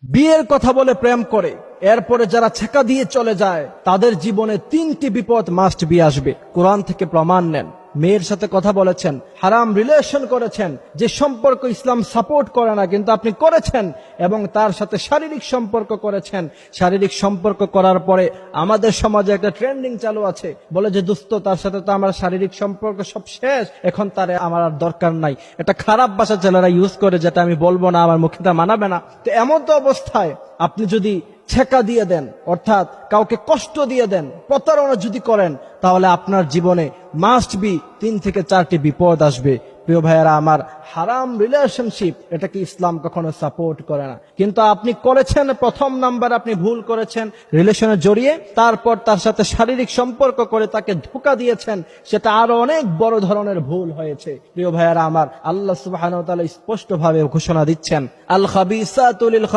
বিয়ের কথা বলে প্রেম করে এরপরে যারা ছেকা দিয়ে চলে যায় তাদের জীবনে 3টি বিপদ মাস্ট বি আসবে। কোরআন থেকে প্রমাণ নেন। মেয়ের সাথে কথা বলেছেন, হারাম রিলেশন করেছেন, যে সম্পর্ক ইসলাম সাপোর্ট করে না কিন্তু আপনি করেছেন, এবং তার সাথে শারীরিক সম্পর্ক করেছেন। শারীরিক সম্পর্ক করার পরে আমাদের সমাজে একটা ট্রেন্ডিং চালু আছে, বলে যে দোস্ত তার সাথে তো আমার শারীরিক সম্পর্ক সব শেষ, এখন তার আমার আর দরকার নাই। এটা খারাপ ভাষা ছেলেরা ইউজ করে, যেটা আমি বলবো না, আমার মুখে তা মানাবে না। তো এমন তো অবস্থায় আপনি যদি ছেকা দিয়ে দেন, অর্থাৎ কাউকে কষ্ট দিয়ে দেন, প্রতারণা যদি করেন, তাহলে আপনার জীবনে মাস্ট বি 3 থেকে 4টি বিপদ আসবে। প্রিয় ভাইয়েরা আমার, হারাম রিলেশনশিপ এটাকে ইসলাম কখনো সাপোর্ট করে না, কিন্তু আপনি করেছেন। প্রথম নাম্বার আপনি ভুল করেছেন, রিলেশনে জড়িয়ে তারপর তার সাথে শারীরিক সম্পর্ক করে তাকে ধোঁকা দিয়েছেন, সেটা আরো অনেক বড় ধরনের ভুল হয়েছে। প্রিয় ভাইয়েরা আমার, আল্লাহ সুবহানাহু ওয়া তাআলা স্পষ্টভাবে ঘোষণা দিচ্ছেন, আল খাবিসাতু লিল